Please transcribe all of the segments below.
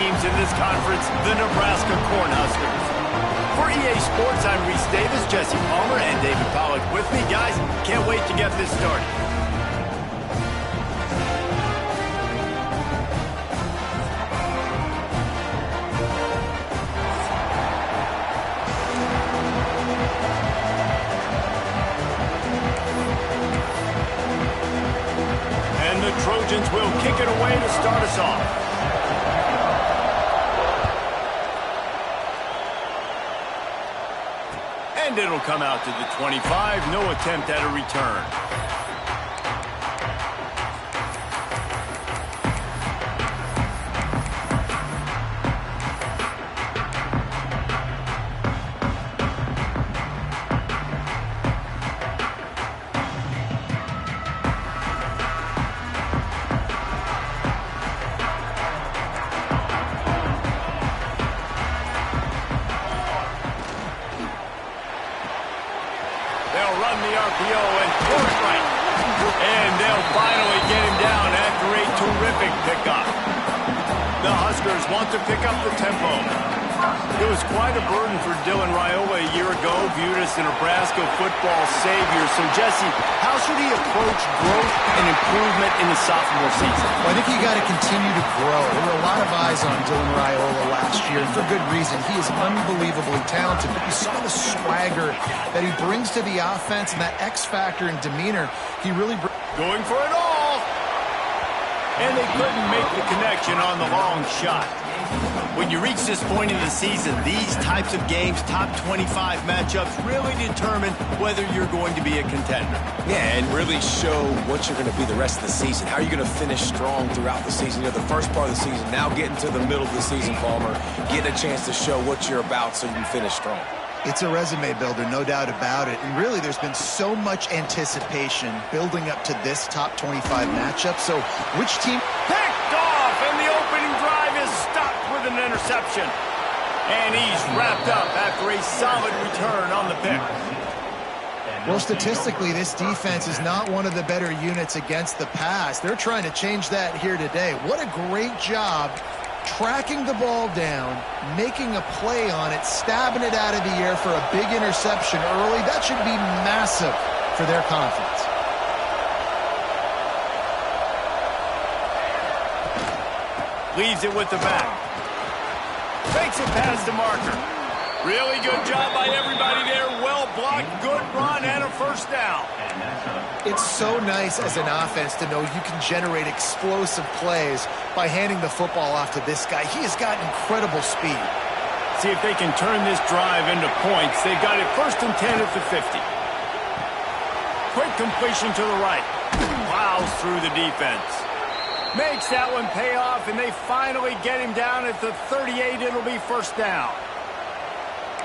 teams in this conference, the Nebraska Cornhuskers. For EA Sports, I'm Reese Davis, Jesse Palmer, and David Pollack with me. Guys, can't wait to get this started. And the Trojans will kick it away to start us off. And it'll come out to the 25. No attempt at a return. They'll run the RPO and pull it right. And they'll finally get him down after a terrific pickup. The Huskers want to pick up the tempo. It was quite a burden for Dylan Raiola a year ago, viewed as the Nebraska football savior. So, Jesse, how should he approach growth and improvement in the sophomore season? Well, I think you got to continue to grow. There were a lot of eyes on Dylan Raiola last year, and for good reason. He is unbelievably talented, but you saw the swagger that he brings to the offense and that X factor and demeanor. He really going for it all. And they couldn't make the connection on the long shot. When you reach this point in the season, these types of games, top 25 matchups, really determine whether you're going to be a contender. Yeah, and really show what you're going to be the rest of the season. How are you going to finish strong throughout the season? You know, the first part of the season, now getting to the middle of the season, Palmer, getting a chance to show what you're about so you can finish strong. It's a resume builder, no doubt about it. And really, there's been so much anticipation building up to this top 25 matchup. So, which team... Picked off, and the opening drive is stopped with an interception. And he's wrapped up after a solid return on the pick. Well, statistically, this defense is not one of the better units against the pass. They're trying to change that here today. What a great job tracking the ball down, making a play on it, stabbing it out of the air for a big interception early. That should be massive for their confidence. Leaves it with the back. Fakes it past the marker. Really good job by everybody there. Well blocked, good run, and a first down. It's so nice as an offense to know you can generate explosive plays by handing the football off to this guy. He has got incredible speed. See if they can turn this drive into points. They've got it 1st and 10 at the 50. Quick completion to the right. Plows through the defense. Makes that one pay off, and they finally get him down at the 38. It'll be first down.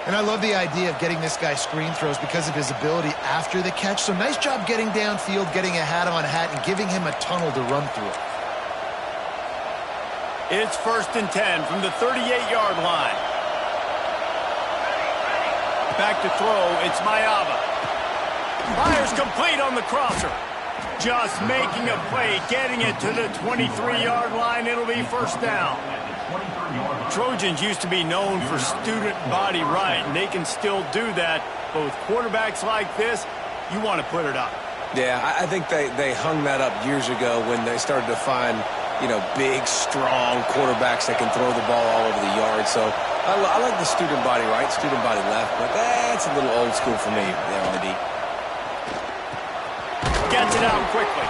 And I love the idea of getting this guy screen throws because of his ability after the catch. So nice job getting downfield, getting a hat-on-hat, and giving him a tunnel to run through. It's 1st and 10 from the 38-yard line. Back to throw, it's Mayava. Fires complete on the crosser. Just making a play, getting it to the 23-yard line. It'll be first down. Trojans used to be known for student body right, and they can still do that. But with quarterbacks like this, you want to put it up. Yeah, I think they hung that up years ago when they started to find, you know, big, strong quarterbacks that can throw the ball all over the yard. So I like the student body right, student body left, but that's a little old school for me there on the deep. Gets it out quickly.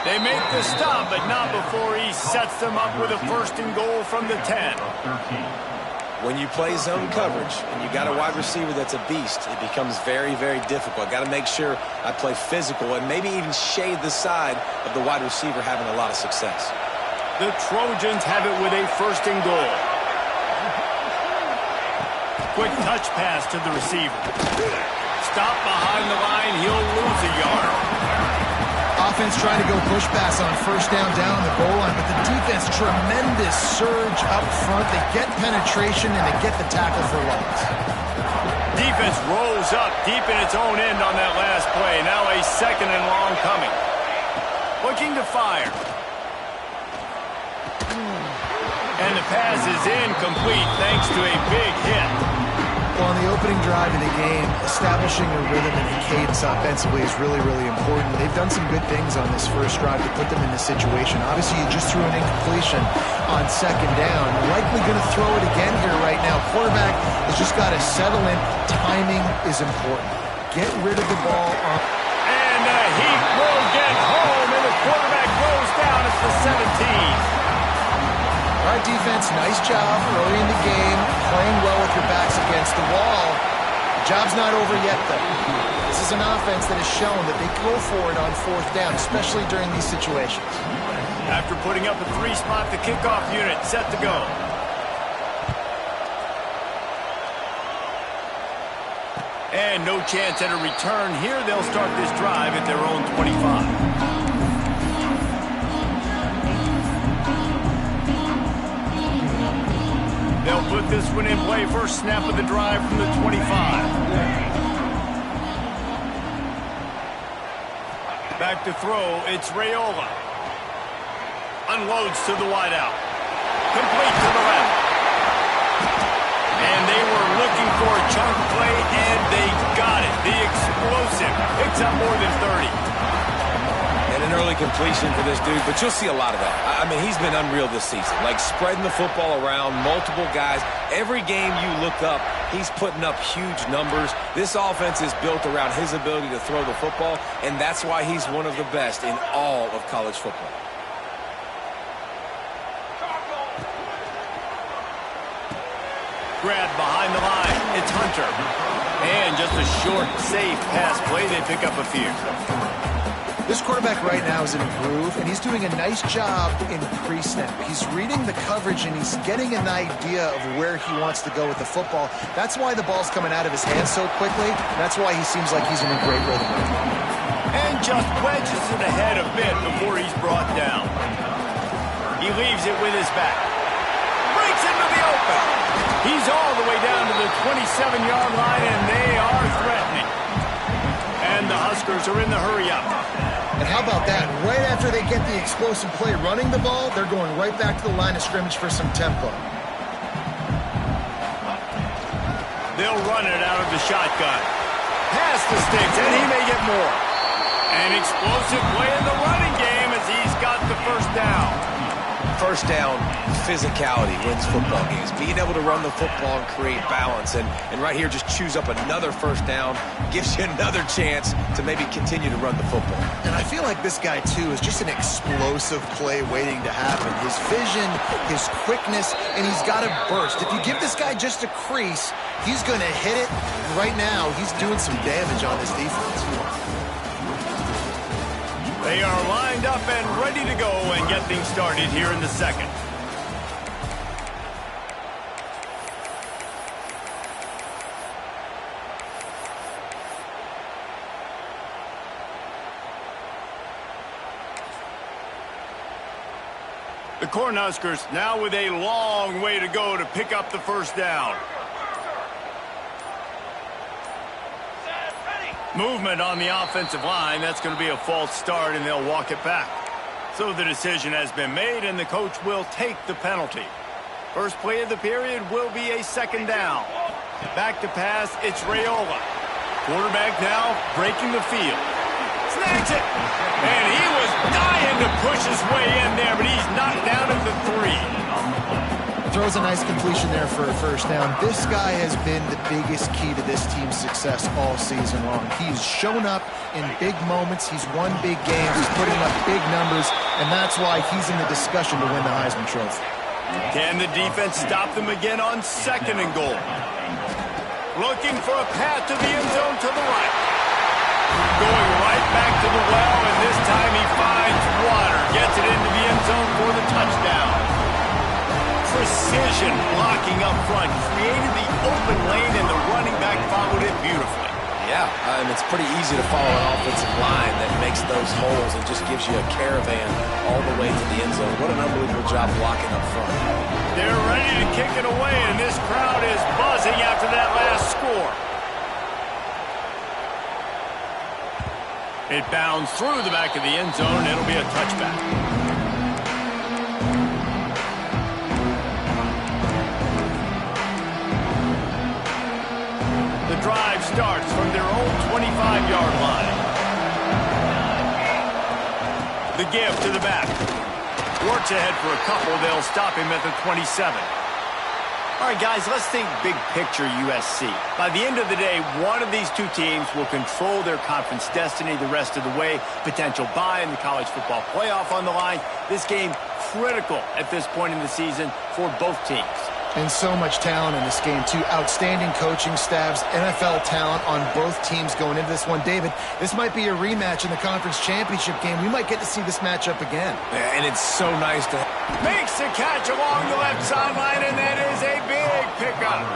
They make the stop, but not before he sets them up with a 1st and goal from the 10. When you play zone coverage and you got a wide receiver that's a beast, it becomes very, very difficult. Got to make sure I play physical and maybe even shade the side of the wide receiver having a lot of success. The Trojans have it with a 1st and goal. Quick touch pass to the receiver. Stop behind the line. He'll lose a yard. Offense trying to go push pass on 1st down the goal line, but the defense, tremendous surge up front. They get penetration and they get the tackle for loss. Defense rolls up deep in its own end on that last play. Now a 2nd and long coming. Looking to fire. And And the pass is incomplete thanks to a big hit. Well, on the opening drive of the game, establishing a rhythm and a cadence offensively is really, really important. They've done some good things on this first drive to put them in this situation. Obviously, you just threw an incompletion on second down. Likely going to throw it again here right now. Quarterback has just got to settle in. Timing is important. Get rid of the ball. And he will get home, and the quarterback goes down at the 17. All right, defense, nice job early in the game, playing well with your backs against the wall. The job's not over yet, though. This is an offense that has shown that they go for it on fourth down, especially during these situations. After putting up a 3-spot, the kickoff unit set to go. And no chance at a return here. They'll start this drive at their own 25. They'll put this one in play. First snap of the drive from the 25. Back to throw. It's Raiola. Unloads to the wideout. Complete to the left. And they were looking for a chunk play, and they got it. The explosive picks up more than 30. And an early completion for this dude, but you'll see a lot of that. I mean, he's been unreal this season. Like, spreading the football around, multiple guys. Every game you look up, he's putting up huge numbers. This offense is built around his ability to throw the football, and that's why he's one of the best in all of college football. Grab behind the line. It's Hunter. And just a short, safe pass play. They pick up a few. This quarterback right now is in a groove, and he's doing a nice job in pre-snap. He's reading the coverage, and he's getting an idea of where he wants to go with the football. That's why the ball's coming out of his hands so quickly. That's why he seems like he's in a great rhythm. And just wedges it ahead a bit before he's brought down. He leaves it with his back. Breaks into the open. He's all the way down to the 27-yard line, and they are threatening. And the Huskers are in the hurry-up. And how about that? Right after they get the explosive play running the ball, they're going right back to the line of scrimmage for some tempo. They'll run it out of the shotgun. Pass the sticks, and he may get more. An explosive play in the running game as he's got the first down. First down, physicality wins football games. Being able to run the football and create balance. And right here, just choose up another first down. Gives you another chance to maybe continue to run the football. And I feel like this guy, too, is just an explosive play waiting to happen. His vision, his quickness, and he's got a burst. If you give this guy just a crease, he's going to hit it. And right now, he's doing some damage on this defense. They are lined up and ready to go and get things started here in the second. The Cornhuskers now with a long way to go to pick up the first down. Movement on the offensive line. That's going to be a false start, and they'll walk it back. So the decision has been made, and the coach will take the penalty. First play of the period will be a second down. Back to pass, it's Raiola. Quarterback now breaking the field. Snags it! And he was dying to push his way in there, but he's knocked down at the 3. Throws a nice completion there for a first down. This guy has been the biggest key to this team's success all season long. He's shown up in big moments. He's won big games. He's putting up big numbers, and that's why he's in the discussion to win the Heisman Trophy. Can the defense stop them again on second and goal? Looking for a path to the end zone to the right. Going right back to the well, and this time he finds water. Gets it into the end zone for the touchdown. Precision blocking up front. Created the open lane, and the running back followed it beautifully. Yeah, and it's pretty easy to follow an offensive line that makes those holes and just gives you a caravan all the way to the end zone. What an unbelievable job blocking up front. They're ready to kick it away, and this crowd is buzzing after that last score. It bounds through the back of the end zone. It'll be a touchback. starts from their own 25-yard line. The give to the back. Works ahead for a couple. They'll stop him at the 27. All right, guys, let's think big picture USC. By the end of the day, one of these two teams will control their conference destiny the rest of the way. Potential bye in the college football playoff on the line. This game critical at this point in the season for both teams. And so much talent in this game, too. Outstanding coaching staffs, NFL talent on both teams going into this one. David, this might be a rematch in the conference championship game. We might get to see this matchup again. Yeah, and it's so nice to... Makes the catch along the left sideline, and that is a big pickup.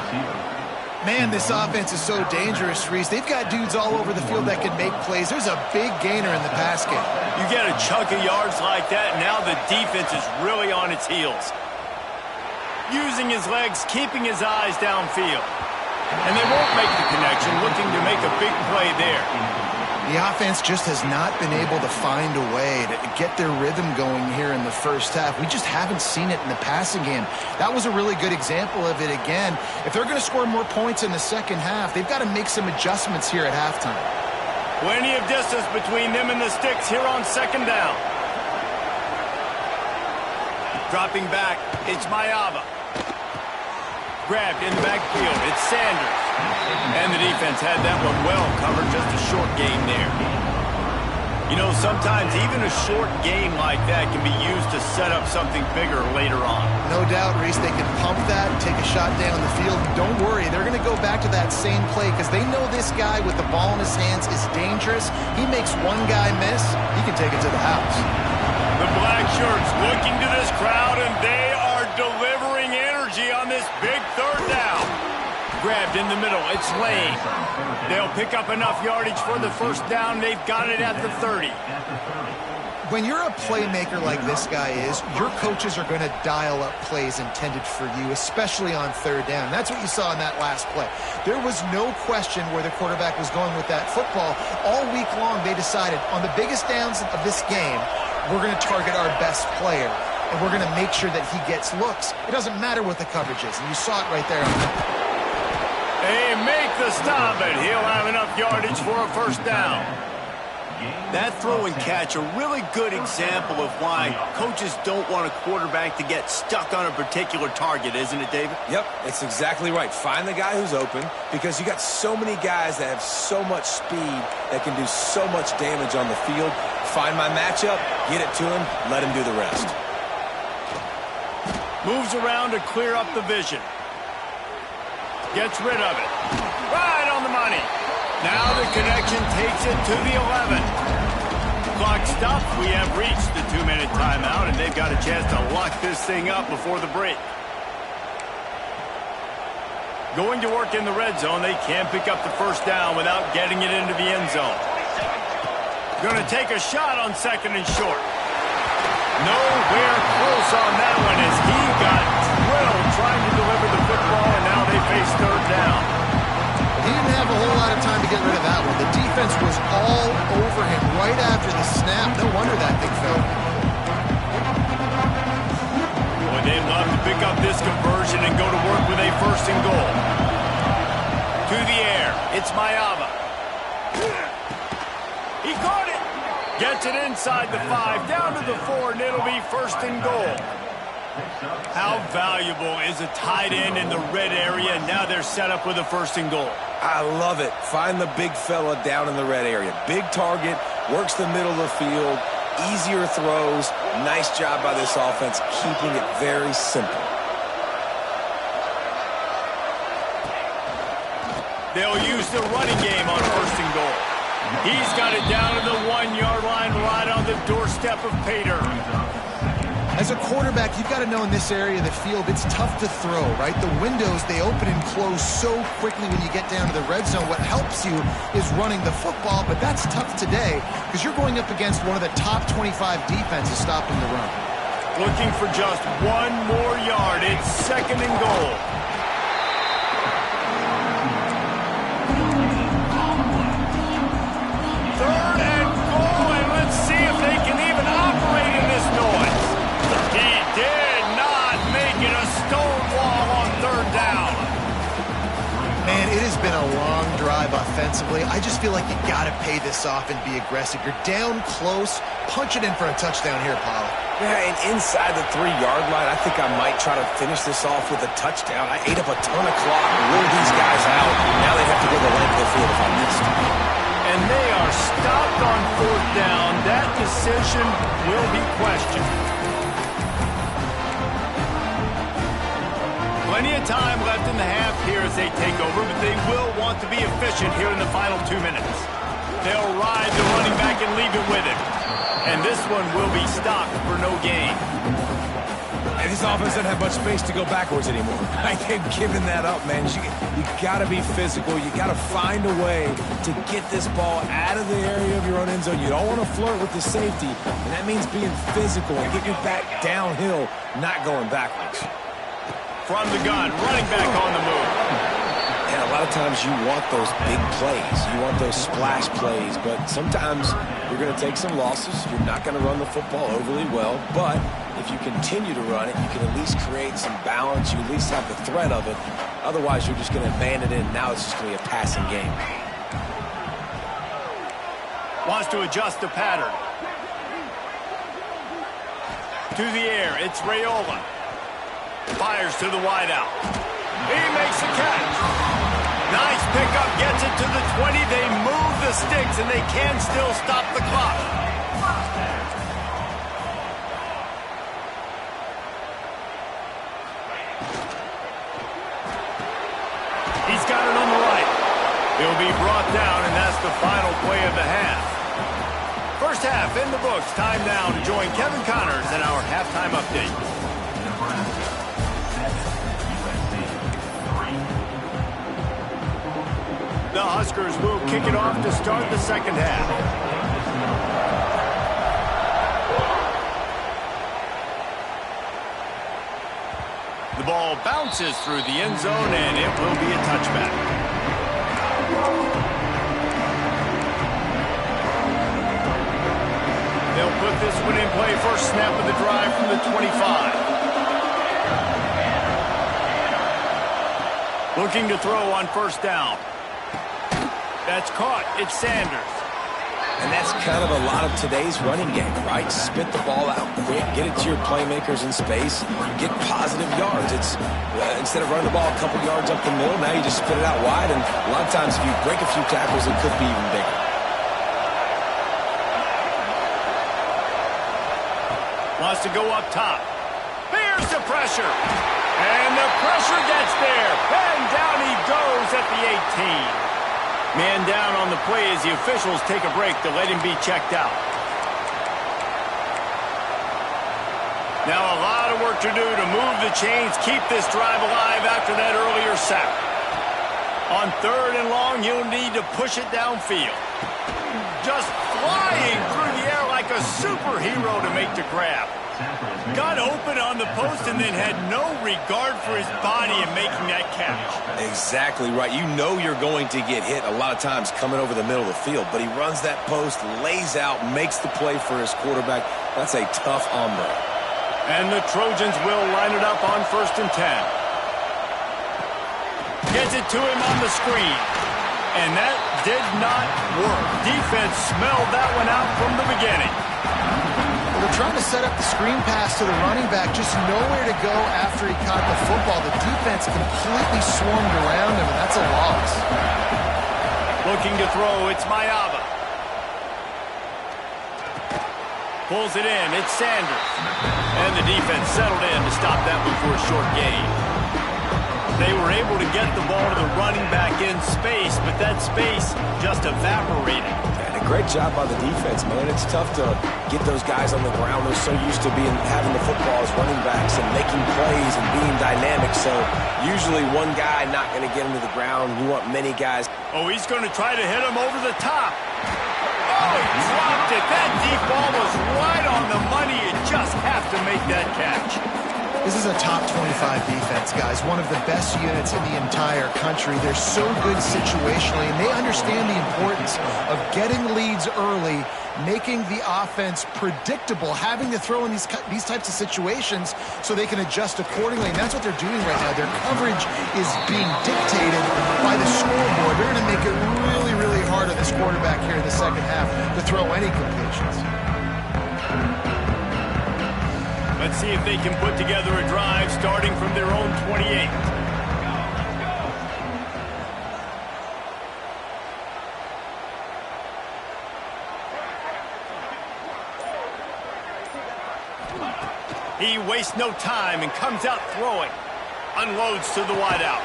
Man, this offense is so dangerous, Reese. They've got dudes all over the field that can make plays. There's a big gainer in the pass game. You get a chunk of yards like that, now the defense is really on its heels. Using his legs, keeping his eyes downfield. And they won't make the connection, looking to make a big play there. The offense just has not been able to find a way to get their rhythm going here in the first half. We just haven't seen it in the passing game. That was a really good example of it again. If they're going to score more points in the second half, they've got to make some adjustments here at halftime. Plenty of distance between them and the sticks here on second down. Dropping back, it's Mayava. Grabbed in the backfield, it's Sanders. And the defense had that one well covered, just a short game there. You know, sometimes even a short game like that can be used to set up something bigger later on. No doubt, Reese, they can pump that, take a shot down the field. Don't worry, they're going to go back to that same play because they know this guy with the ball in his hands is dangerous. He makes one guy miss, he can take it to the house. The black shirts looking to this crowd, and they are delivering energy on this big third down. Grabbed in the middle, it's Lane. They'll pick up enough yardage for the first down. They've got it at the 30. When you're a playmaker like this guy is, your coaches are going to dial up plays intended for you, especially on third down. That's what you saw in that last play. There was no question where the quarterback was going with that football. All week long, they decided on the biggest downs of this game, we're going to target our best player, and we're going to make sure that he gets looks. It doesn't matter what the coverage is, and you saw it right there on that. They make the stop, and he'll have enough yardage for a first down. That throw and catch, a really good example of why coaches don't want a quarterback to get stuck on a particular target, isn't it, David? Yep, it's exactly right. Find the guy who's open because you got so many guys that have so much speed that can do so much damage on the field. Find my matchup, get it to him, let him do the rest. Moves around to clear up the vision. Gets rid of it. Right on the money. Now the connection takes it to the 11. Clock stops. We have reached the 2-minute timeout, and they've got a chance to lock this thing up before the break. Going to work in the red zone. They can't pick up the first down without getting it into the end zone. Going to take a shot on second and short. Nowhere close on that one as he got drilled trying to deliver the football, and now they face third down. He didn't have a whole lot of time to get rid of that one. The defense was all over him right after the snap. No wonder that thing fell. Boy, they'd love to pick up this conversion and go to work with a first and goal. To the air, it's Mayava. He caught it. Gets it inside the 5, down to the 4, and it'll be first and goal. How valuable is a tight end in the red area? Now they're set up with a first and goal. I love it. Find the big fella down in the red area. Big target, works the middle of the field, easier throws. Nice job by this offense, keeping it very simple. They'll use the running game on first and goal. He's got it down to the 1-yard line, right on the doorstep of Pater. As a quarterback, you've got to know in this area of the field, it's tough to throw, right? The windows, they open and close so quickly when you get down to the red zone. What helps you is running the football, but that's tough today because you're going up against one of the top 25 defenses stopping the run. Looking for just one more yard. It's second and goal. Third and goal, and let's see if they can even operate in this noise. He did not make it a stone wall on third down. Man, it has been a long drive offensively. I just feel like you got to pay this off and be aggressive. You're down close. Punch it in for a touchdown here, Paul. Yeah, and inside the 3-yard line, I think I might try to finish this off with a touchdown. I ate up a ton of clock and ruled these guys out. Now they have to go the length of the field if I missed. And they are stopped on 4th down. That decision will be questioned. Plenty of time left in the half here as they take over, but they will want to be efficient here in the final 2 minutes. They'll ride the running back and leave it with him. And this one will be stopped for no gain. And this offense doesn't have much space to go backwards anymore. They've given that up, man. You got to be physical. You got to find a way to get this ball out of the area of your own end zone. You don't want to flirt with the safety, and that means being physical and getting your back downhill, not going backwards. From the gun, running back on the move. And a lot of times you want those big plays. You want those splash plays, but sometimes you're going to take some losses. You're not going to run the football overly well, but if you continue to run it, you can at least create some balance. You at least have the threat of it. Otherwise, you're just going to abandon it, and now it's just going to be a passing game. Wants to adjust the pattern. To the air, it's Raiola. Fires to the wideout. He makes the catch. Nice pickup, gets it to the 20. They move the sticks, and they can still stop the clock. He's got it on the right. He'll be brought down, and that's the final play of the half. First half in the books. Time now to join Kevin Connors in our halftime update. The Huskers will kick it off to start the second half. The ball bounces through the end zone, and it will be a touchback. They'll put this one in play. First snap of the drive from the 25. Looking to throw on first down. That's caught. It's Sanders. And that's kind of a lot of today's running game, right? Spit the ball out quick, get it to your playmakers in space, get positive yards. It's instead of running the ball a couple yards up the middle, now you just spit it out wide, and a lot of times if you break a few tackles, it could be even bigger. Wants to go up top. Here's the pressure. And the pressure gets there. And down he goes at the 18. Man down on the play as the officials take a break to let him be checked out. Now a lot of work to do to move the chains, keep this drive alive after that earlier sack. On 3rd and long, he'll need to push it downfield. Just flying through the air like a superhero to make the grab. Got open on the post and then had no regard for his body in making that catch. Exactly right. You know you're going to get hit a lot of times coming over the middle of the field, but he runs that post, lays out, makes the play for his quarterback. That's a tough hombre. And the Trojans will line it up on 1st and 10. Gets it to him on the screen. And that did not work. Defense smelled that one out from the beginning. They're trying to set up the screen pass to the running back, just nowhere to go after he caught the football. The defense completely swarmed around him, and that's a loss. Looking to throw, it's Mayava. Pulls it in, it's Sanders. And the defense settled in to stop that one for a short gain. They were able to get the ball to the running back in space, but that space just evaporated. And a great job by the defense, man. It's tough to get those guys on the ground. They're so used to having the football as running backs and making plays and being dynamic. So usually one guy not going to get him to the ground. You want many guys. Oh, he's going to try to hit him over the top. Oh, he dropped it. That deep ball was right on the money. You just have to make that catch. This is a top 25 defense, guys. One of the best units in the entire country. They're so good situationally, and they understand the importance of getting leads early, making the offense predictable, having to throw in these types of situations so they can adjust accordingly. And that's what they're doing right now. Their coverage is being dictated by the scoreboard. They're going to make it really, really hard on this quarterback here in the second half to throw any completions. Let's see if they can put together a drive starting from their own 28. He wastes no time and comes out throwing. Unloads to the wideout.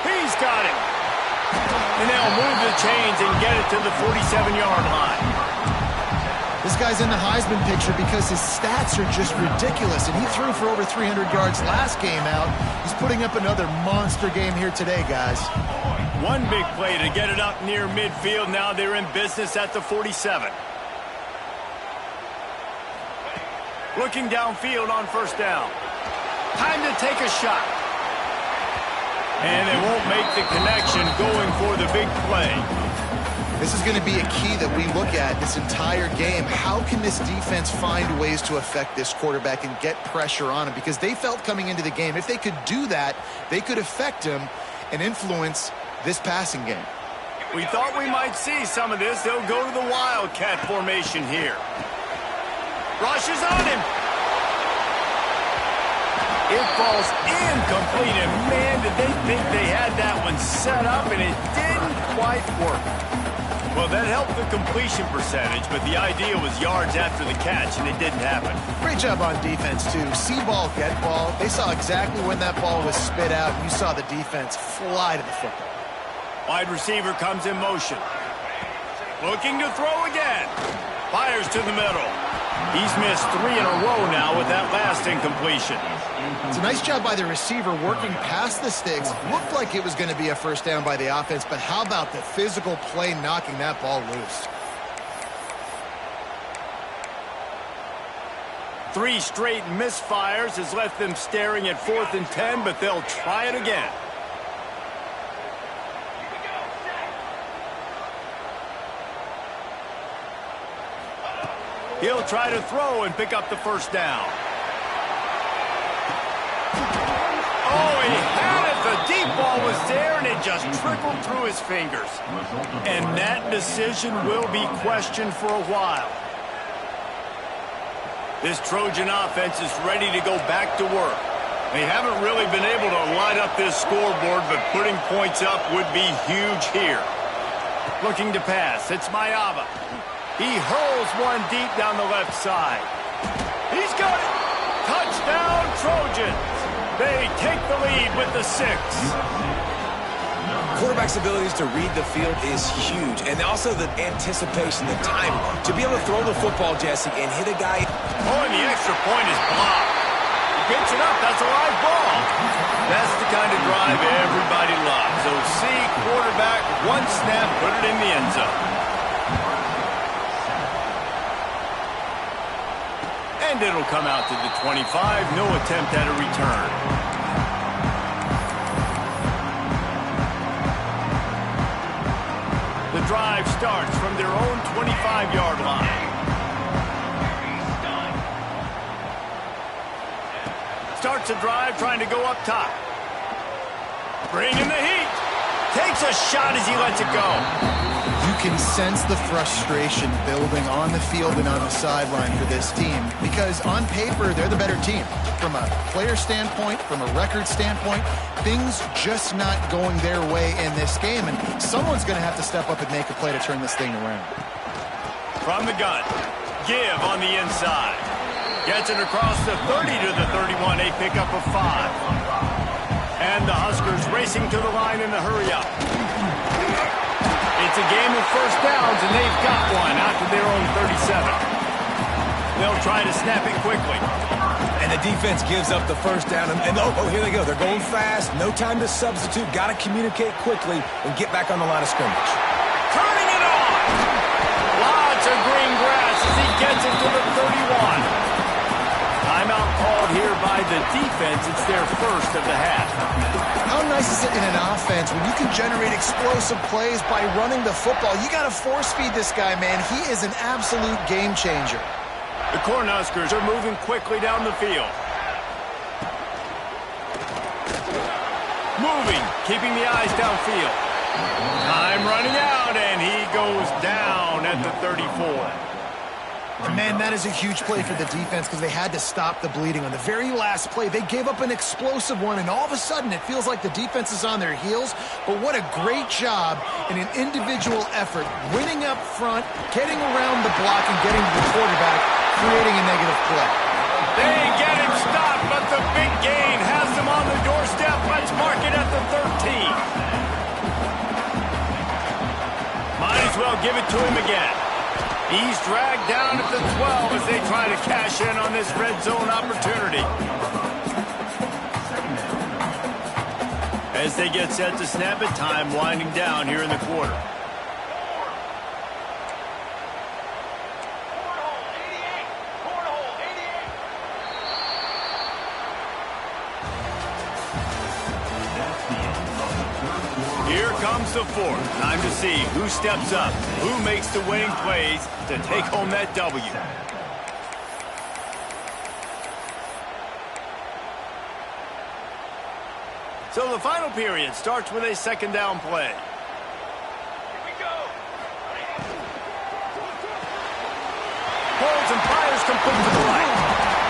He's got it. And they'll move the chains and get it to the 47-yard line. This guy's in the Heisman picture because his stats are just ridiculous, and he threw for over 300 yards last game out. He's putting up another monster game here today, guys. One big play to get it up near midfield. Now they're in business at the 47. Looking downfield on first down. Time to take a shot. And they won't make the connection going for the big play. This is going to be a key that we look at this entire game. How can this defense find ways to affect this quarterback and get pressure on him? Because they felt coming into the game, if they could do that, they could affect him and influence this passing game. We thought we might see some of this. They'll go to the Wildcat formation here. Rushes on him. It falls incomplete, and man, did they think they had that one set up, and it didn't quite work. Well, that helped the completion percentage, but the idea was yards after the catch, and it didn't happen. Great job on defense, too. See ball, get ball. They saw exactly when that ball was spit out. You saw the defense fly to the football. Wide receiver comes in motion. Looking to throw again. Fires to the middle. He's missed 3 in a row now with that last incompletion. It's a nice job by the receiver working past the sticks. Looked like it was going to be a first down by the offense, but how about the physical play knocking that ball loose? 3 straight misfires has left them staring at 4th and 10, but they'll try it again. He'll try to throw and pick up the first down. Oh, he had it. The deep ball was there, and it just trickled through his fingers. And that decision will be questioned for a while. This Trojan offense is ready to go back to work. They haven't really been able to light up this scoreboard, but putting points up would be huge here. Looking to pass. It's Mayava. He hurls one deep down the left side. He's got it. Touchdown, Trojans. They take the lead with the 6. Quarterback's abilities to read the field is huge, and also the anticipation, the timing. To be able to throw the football, Jesse, and hit a guy. Oh, and the extra point is blocked. He gets it up. That's a live ball. That's the kind of drive everybody loves. So see, quarterback, one snap, put it in the end zone. And it'll come out to the 25. No attempt at a return. The drive starts from their own 25-yard line. Starts a drive trying to go up top. Bringing the heat. Takes a shot as he lets it go. You can sense the frustration building on the field and on the sideline for this team because on paper, they're the better team. From a player standpoint, from a record standpoint, things just not going their way in this game, and someone's going to have to step up and make a play to turn this thing around. From the gun, Give on the inside. Gets it across the 30 to the 31, a pickup of 5. And the Huskers racing to the line in the hurry-up. It's a game of first downs, and they've got one out to their own 37. They'll try to snap it quickly. And the defense gives up the first down. And here they go. They're going fast. No time to substitute. Got to communicate quickly and get back on the line of scrimmage. Turning it on. Lots of green grass as he gets it to the 31. Timeout called here by the defense. It's their first of the half. How nice is it in an offense when you can generate explosive plays by running the football? You got to force feed this guy, man. He is an absolute game changer. The Cornhuskers are moving quickly down the field. Moving, keeping the eyes downfield. Time running out, and he goes down at the 34. Man, that is a huge play for the defense because they had to stop the bleeding. On the very last play, they gave up an explosive one, and all of a sudden it feels like the defense is on their heels. But what a great job in an individual effort, winning up front, getting around the block, and getting to the quarterback, creating a negative play. They get him stopped, but the big gain has him on the doorstep. Let's mark it at the 13. Might as well give it to him again. He's dragged down at the 12 as they try to cash in on this red zone opportunity. As they get set to snap it, time winding down here in the quarter. Here comes the fourth. Time to see who steps up, who makes the winning plays to take home that W. So the final period starts with a second down play. Here we go. Pulls and pliers complete to the right.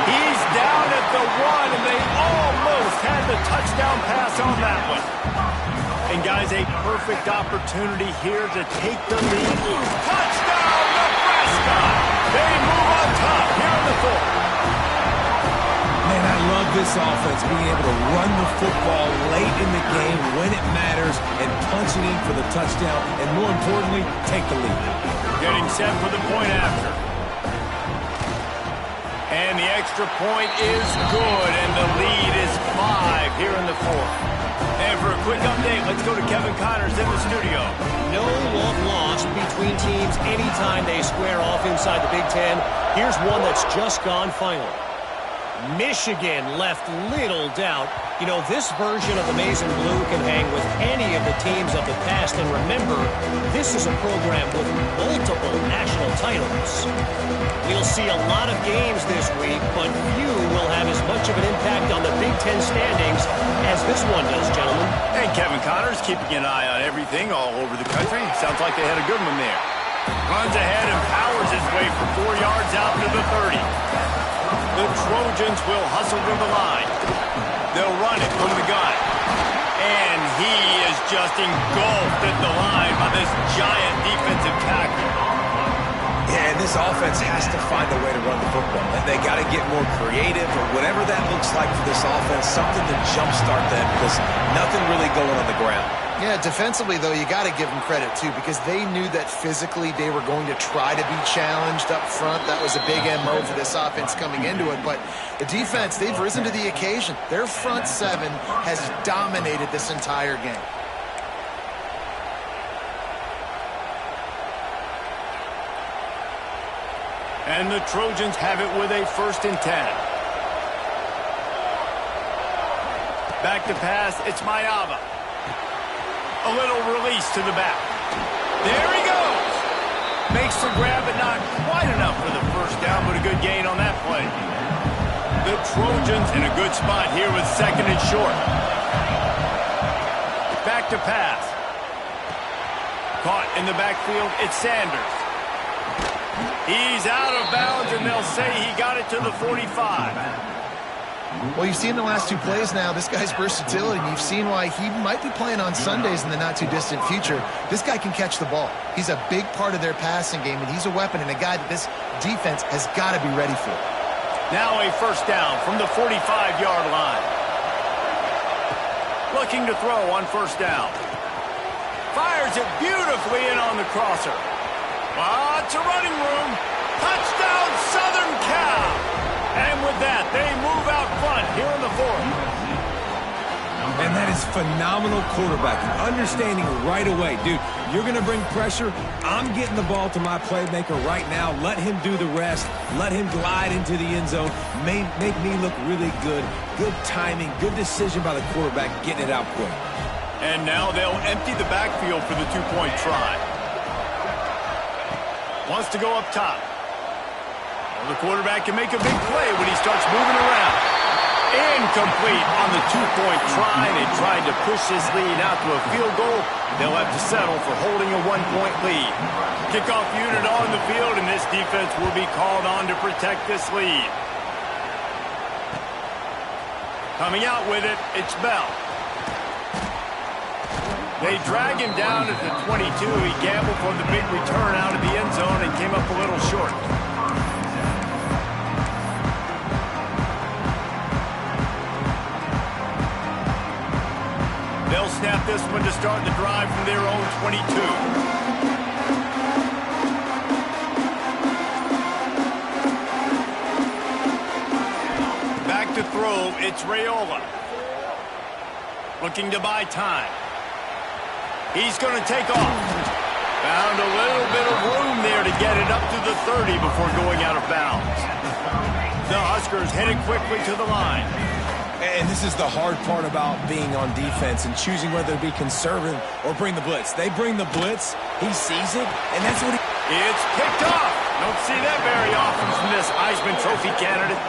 He's down at the 1, and they almost had the touchdown pass on that one. And, guys, a perfect opportunity here to take the lead. Touchdown, Nebraska! They move on top here in the fourth. Man, I love this offense, being able to run the football late in the game when it matters and punch it in for the touchdown, and more importantly, take the lead. Getting set for the point after. And the extra point is good, and the lead is 5 here in the fourth. And for a quick update, let's go to Kevin Connors in the studio. No love lost between teams anytime they square off inside the Big Ten. Here's one that's just gone final. Michigan left little doubt. You know, this version of the Maize and Blue can hang with any of the teams of the past. And remember, this is a program with multiple national titles. We'll see a lot of games this week, but few will have as much of an impact on the Big Ten standings as this one does, gentlemen. And Kevin Connors keeping an eye on everything all over the country. Sounds like they had a good one there. Runs ahead and powers his way for 4 yards out to the 30. The Trojans will hustle to the line. They'll run it from the gun. And he is just engulfed at the line by this giant defensive tackle. Yeah, and this offense has to find a way to run the football. And they got to get more creative or whatever that looks like for this offense, something to jumpstart them because nothing really going on the ground. Yeah, defensively, though, you got to give them credit, too, because they knew that physically they were going to try to be challenged up front. That was a big MO for this offense coming into it. But the defense, they've risen to the occasion. Their front seven has dominated this entire game. And the Trojans have it with a 1st and 10. Back to pass, it's Mayava. A little release to the back. There he goes. Makes the grab, but not quite enough for the first down, but a good gain on that play. The Trojans in a good spot here with 2nd and short. Back to pass. Caught in the backfield, it's Sanders. He's out of bounds, and they'll say he got it to the 45. Well, you've seen the last 2 plays now. This guy's versatility, and you've seen why he might be playing on Sundays in the not-too-distant future. This guy can catch the ball. He's a big part of their passing game, and he's a weapon and a guy that this defense has got to be ready for. Now a 1st down from the 45-yard line. Looking to throw on 1st down. Fires it beautifully in on the crosser. Lots of running room. Touchdown, Southern Cal. And with that, they move out front here in the 4th. And that is phenomenal quarterbacking. Understanding right away, dude, you're going to bring pressure. I'm getting the ball to my playmaker right now. Let him do the rest. Let him glide into the end zone. Make me look really good. Good timing, good decision by the quarterback, getting it out quick. And now they'll empty the backfield for the two-point try. Wants to go up top. Well, the quarterback can make a big play when he starts moving around. Incomplete on the two-point try. They tried to push this lead out to a field goal. They'll have to settle for holding a one-point lead. Kickoff unit on the field, and this defense will be called on to protect this lead. Coming out with it, it's Bell. They drag him down at the 22. He gambled for the big return out of the end zone and came up a little short. They'll snap this one to start the drive from their own 22. Back to throw, it's Raiola. Looking to buy time. He's going to take off. Found a little bit of room there to get it up to the 30 before going out of bounds. The Huskers headed quickly to the line. And this is the hard part about being on defense and choosing whether to be conservative or bring the blitz. They bring the blitz, he sees it, and that's what he... It's picked off. Don't see that very often from this Heisman Trophy candidate.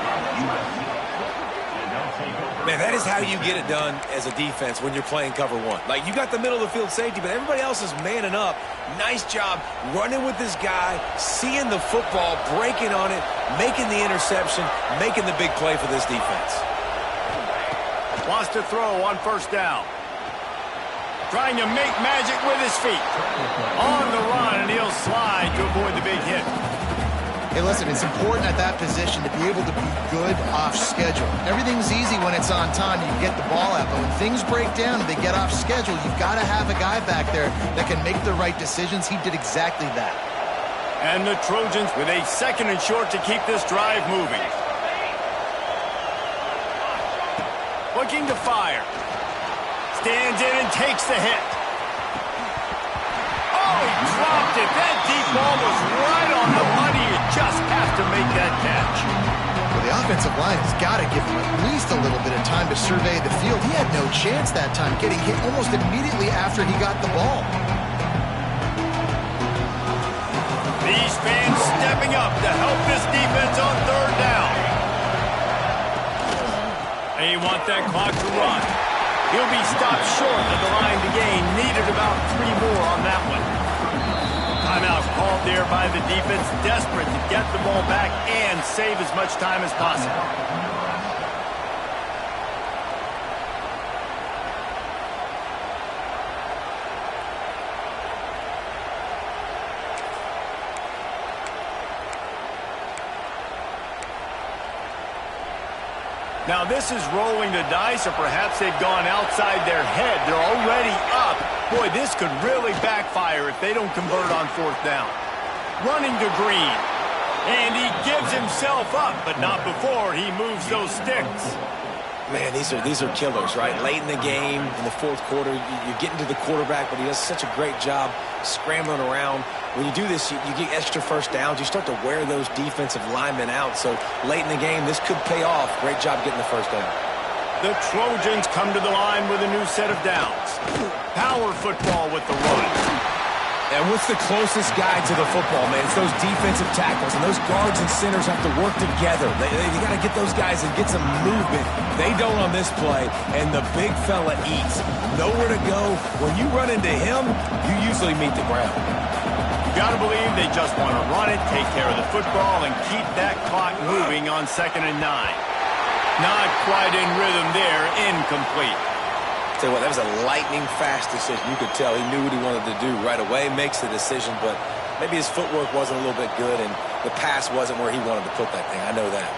Man, that is how you get it done as a defense when you're playing cover one. Like, you got the middle of the field safety, but everybody else is manning up. Nice job running with this guy, seeing the football, breaking on it, making the interception, making the big play for this defense. Wants to throw on first down. Trying to make magic with his feet. On the run, and he'll slide to avoid the big hit. Hey, listen, it's important at that position to be able to be good off schedule. Everything's easy when it's on time. You get the ball out. But when things break down and they get off schedule, you've got to have a guy back there that can make the right decisions. He did exactly that. And the Trojans with a second and short to keep this drive moving. Looking to fire. Stands in and takes the hit. Oh, he dropped it. That deep ball was right on the money. You just have to make that catch. Well, the offensive line has got to give him at least a little bit of time to survey the field. He had no chance that time, getting hit almost immediately after he got the ball. These fans stepping up to help this defense on third down. They want that clock to run. He'll be stopped short of the line to gain. Needed about 3 more on that one. Timeout called there by the defense, desperate to get the ball back and save as much time as possible. Now this is rolling the dice, or perhaps they've gone outside their head. They're already up. Boy, this could really backfire if they don't convert on fourth down. Running to Green. And he gives himself up, but not before he moves those sticks. Man, these are killers, right? Late in the game, in the fourth quarter, you're getting to the quarterback, but he does such a great job scrambling around. When you do this, you get extra first downs. You start to wear those defensive linemen out. So late in the game, this could pay off. Great job getting the first down. The Trojans come to the line with a new set of downs. Power football with the run. And what's the closest guy to the football, man? It's those defensive tackles, and those guards and centers have to work together. They got to get those guys and get some movement. They don't on this play, and the big fella eats. Nowhere to go. When you run into him, you usually meet the ground. You got to believe they just want to run it, take care of the football, and keep that clock moving on 2nd and 9. Not quite in rhythm there, incomplete. Tell you what, that was a lightning-fast decision. You could tell he knew what he wanted to do right away, makes the decision, but maybe his footwork wasn't a little bit good, and the pass wasn't where he wanted to put that thing. I know that.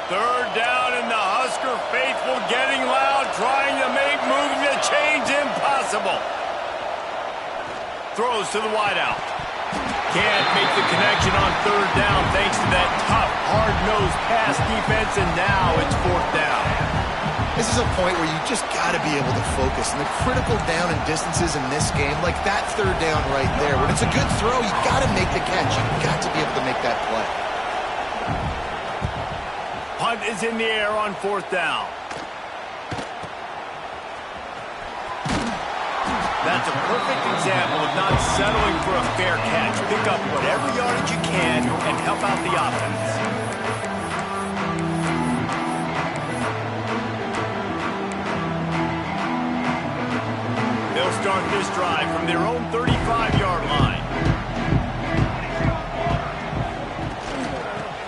Third down, and the Husker faithful getting loud, trying to make moving the chains impossible. Throws to the wideout. Can't make the connection on third down thanks to that tough, hard-nosed pass defense, and now it's fourth down. This is a point where you just got to be able to focus. And the critical down and distances in this game, like that third down right there, when it's a good throw, you got to make the catch. You've got to be able to make that play. Punt is in the air on fourth down. That's a perfect example of not settling for a fair catch. Pick up whatever yardage you can and help out the offense. They'll start this drive from their own 35-yard line.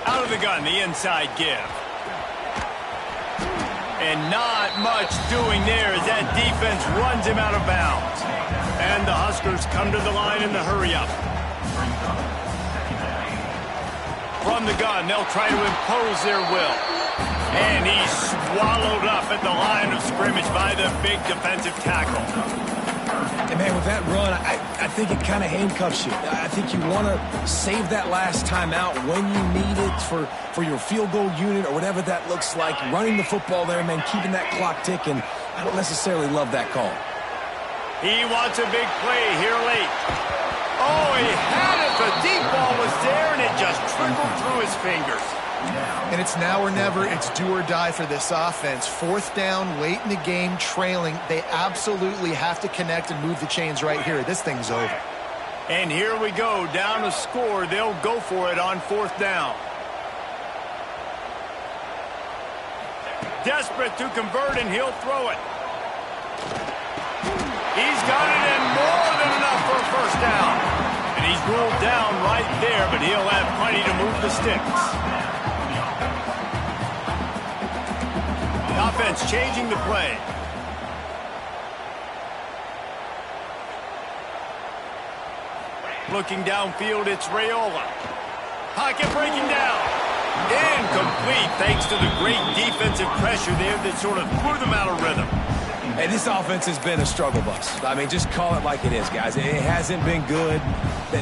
Out of the gun, the inside give. And not much doing there as that defense runs him out of bounds. And the Huskers come to the line in the hurry-up. From the gun, they'll try to impose their will. And he's swallowed up at the line of scrimmage by the big defensive tackle. And, man, with that run, I think it kind of handcuffs you. I think you want to save that last time out when you need it for your field goal unit or whatever that looks like. Running the football there, man, keeping that clock ticking. I don't necessarily love that call. He wants a big play here late. Oh, he had it. The deep ball was there, and it just trickled through his fingers. And it's now or never. It's do or die for this offense. Fourth down, late in the game, trailing. They absolutely have to connect and move the chains right here. This thing's over. And here we go. Down to score. They'll go for it on fourth down. Desperate to convert, and he'll throw it. He's got it, and more than enough for a first down. And he's ruled down right there, but he'll have plenty to move the sticks. Offense changing the play. Looking downfield, it's Raiola. Pocket breaking down. Incomplete thanks to the great defensive pressure there that sort of threw them out of rhythm. And this offense has been a struggle bus. I mean, just call it like it is, guys. It hasn't been good,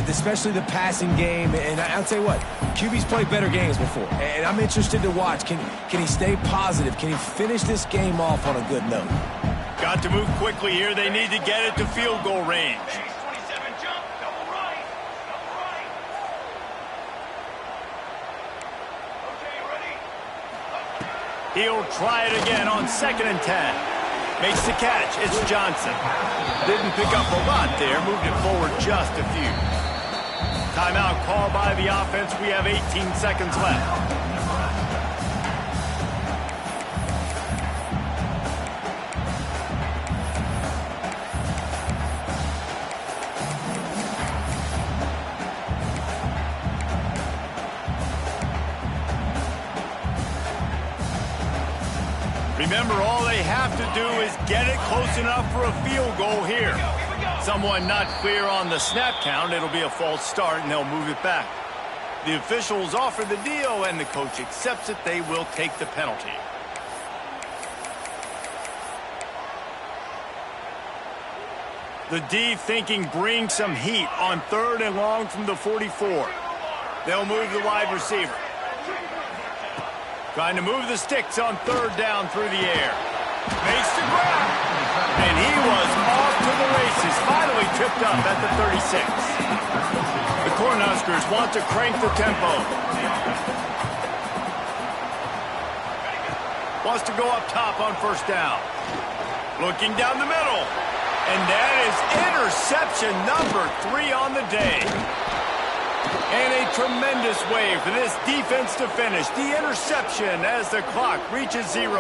especially the passing game. And I'll tell you what, QB's played better games before. And I'm interested to watch. Can he stay positive? Can he finish this game off on a good note? Got to move quickly here. They need to get it to field goal range. He'll try it again on 2nd and 10. Makes the catch. It's Johnson. Didn't pick up a lot there. Moved it forward just a few. Timeout called by the offense. We have 18 seconds left. Remember, all they have to do is get it close enough for a field goal here. Someone not clear on the snap count, it'll be a false start, and they'll move it back. The officials offer the deal, and the coach accepts it. They will take the penalty. The D thinking bring some heat on 3rd and long from the 44. They'll move the wide receiver. Trying to move the sticks on 3rd down through the air. Makes the grab. And he was off to the races. Finally tipped up at the 36. The Cornhuskers want to crank the tempo. Wants to go up top on 1st down. Looking down the middle. And that is interception number 3 on the day. And a tremendous way for this defense to finish the interception as the clock reaches 0.